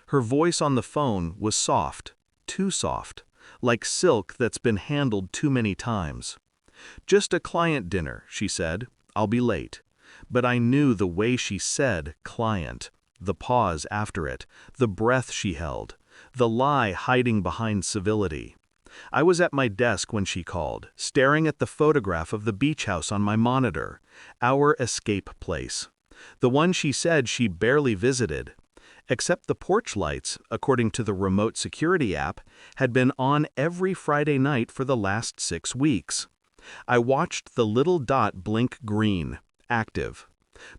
Her voice on the phone was soft, too soft, like silk that's been handled too many times. "Just a client dinner," she said. "I'll be late." But I knew the way she said client, the pause after it, the breath she held, the lie hiding behind civility. I was at my desk when she called, staring at the photograph of the beach house on my monitor, our escape place. The one she said she barely visited. Except the porch lights, according to the remote security app, had been on every Friday night for the last 6 weeks. I watched the little dot blink green, active.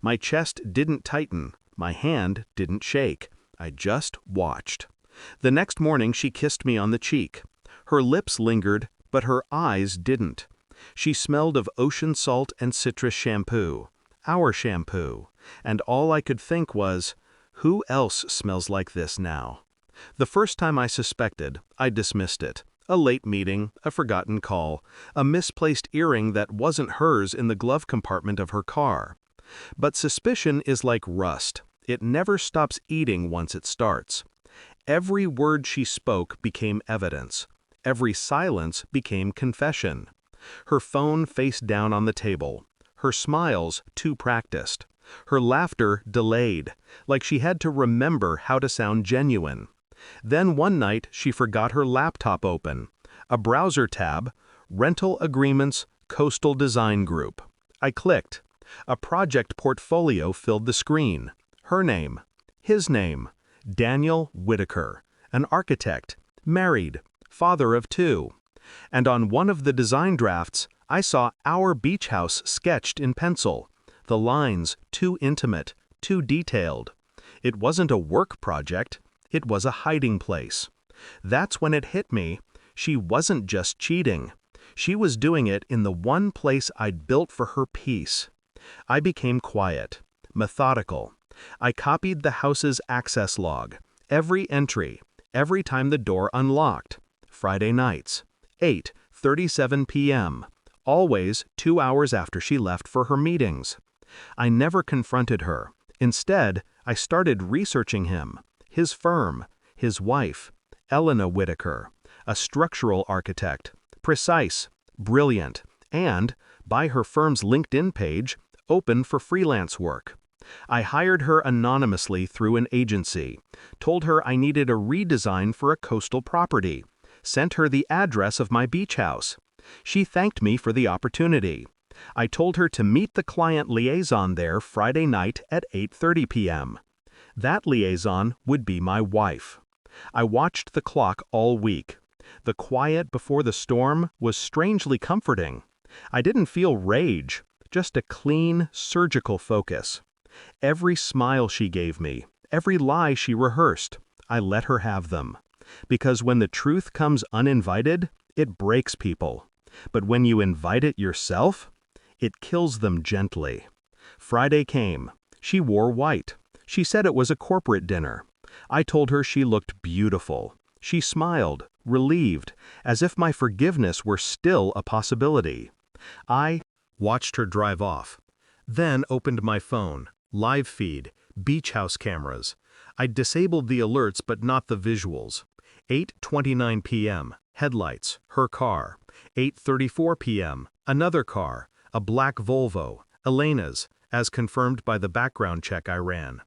My chest didn't tighten, my hand didn't shake. I just watched. The next morning she kissed me on the cheek. Her lips lingered, but her eyes didn't. She smelled of ocean salt and citrus shampoo, our shampoo, and all I could think was, who else smells like this now? The first time I suspected, I dismissed it. A late meeting, a forgotten call, a misplaced earring that wasn't hers in the glove compartment of her car. But suspicion is like rust. It never stops eating once it starts. Every word she spoke became evidence. Every silence became confession. Her phone face down on the table. Her smiles too practiced. Her laughter delayed, like she had to remember how to sound genuine. Then one night she forgot her laptop open. A browser tab, Rental Agreements, Coastal Design Group. I clicked. A project portfolio filled the screen. Her name. His name. Daniel Whitaker. An architect. Married. Father of 2. And on one of the design drafts, I saw our beach house sketched in pencil. The lines too intimate, too detailed. It wasn't a work project. It was a hiding place. That's when it hit me. She wasn't just cheating. She was doing it in the one place I'd built for her peace. I became quiet, methodical. I copied the house's access log, every entry, every time the door unlocked. Friday nights, 8:37 p.m., always 2 hours after she left for her meetings. I never confronted her. Instead, I started researching him, his firm, his wife, Elena Whitaker, a structural architect, precise, brilliant, and, by her firm's LinkedIn page, open for freelance work. I hired her anonymously through an agency, told her I needed a redesign for a coastal property, sent her the address of my beach house. She thanked me for the opportunity. I told her to meet the client liaison there Friday night at 8:30 p.m. That liaison would be my wife. I watched the clock all week. The quiet before the storm was strangely comforting. I didn't feel rage, just a clean, surgical focus. Every smile she gave me, every lie she rehearsed, I let her have them. Because when the truth comes uninvited, it breaks people. But when you invite it yourself, it kills them gently. Friday came. She wore white. She said it was a corporate dinner. I told her she looked beautiful. She smiled, relieved, as if my forgiveness were still a possibility. I watched her drive off. Then opened my phone, live feed, beach house cameras. I disabled the alerts but not the visuals. 8:29 p.m., headlights, her car. 8:34 p.m., another car, a black Volvo, Elena's, as confirmed by the background check I ran.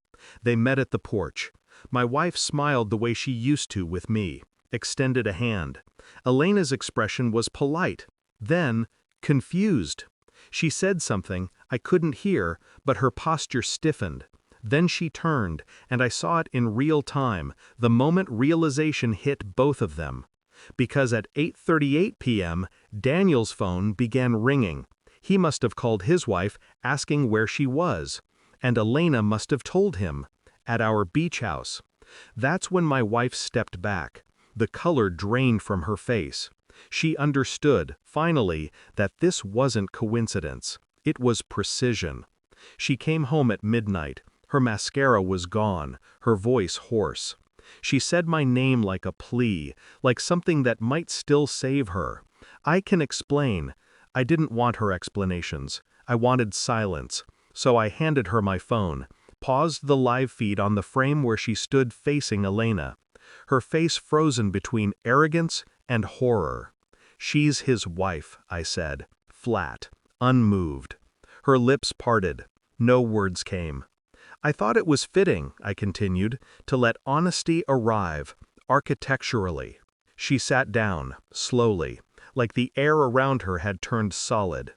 They met at the porch. My wife smiled the way she used to with me, extended a hand. Elena's expression was polite, then confused. She said something I couldn't hear, but her posture stiffened. Then she turned, and I saw it in real time, the moment realization hit both of them. Because at 8:38 p.m., Daniel's phone began ringing. He must have called his wife asking where she was. And Elena must have told him, at our beach house. That's when my wife stepped back. The color drained from her face. She understood, finally, that this wasn't coincidence. It was precision. She came home at midnight. Her mascara was gone, her voice hoarse. She said my name like a plea, like something that might still save her. I can explain. I didn't want her explanations. I wanted silence. So I handed her my phone. paused the live feed on the frame where she stood facing Elena, her face frozen between arrogance and horror. "She's his wife," I said, flat, unmoved. Her lips parted. No words came. "I thought it was fitting," I continued, "to let honesty arrive, architecturally." She sat down, slowly, like the air around her had turned solid.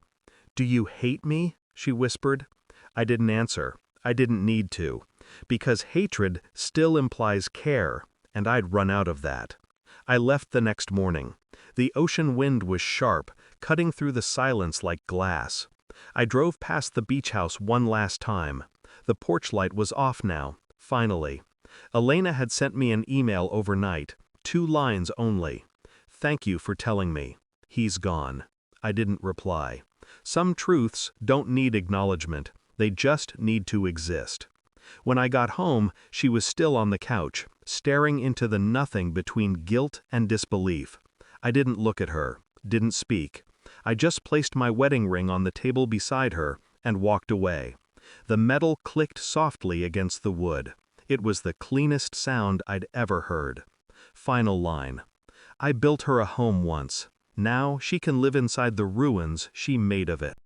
"Do you hate me?" she whispered. I didn't answer. I didn't need to, because hatred still implies care, and I'd run out of that. I left the next morning. The ocean wind was sharp, cutting through the silence like glass. I drove past the beach house one last time. The porch light was off now, finally. Elena had sent me an email overnight, 2 lines only. "Thank you for telling me. He's gone." I didn't reply. Some truths don't need acknowledgement, they just need to exist. When I got home, she was still on the couch, staring into the nothing between guilt and disbelief. I didn't look at her, didn't speak. I just placed my wedding ring on the table beside her and walked away. The metal clicked softly against the wood. It was the cleanest sound I'd ever heard. Final line. I built her a home once. Now she can live inside the ruins she made of it.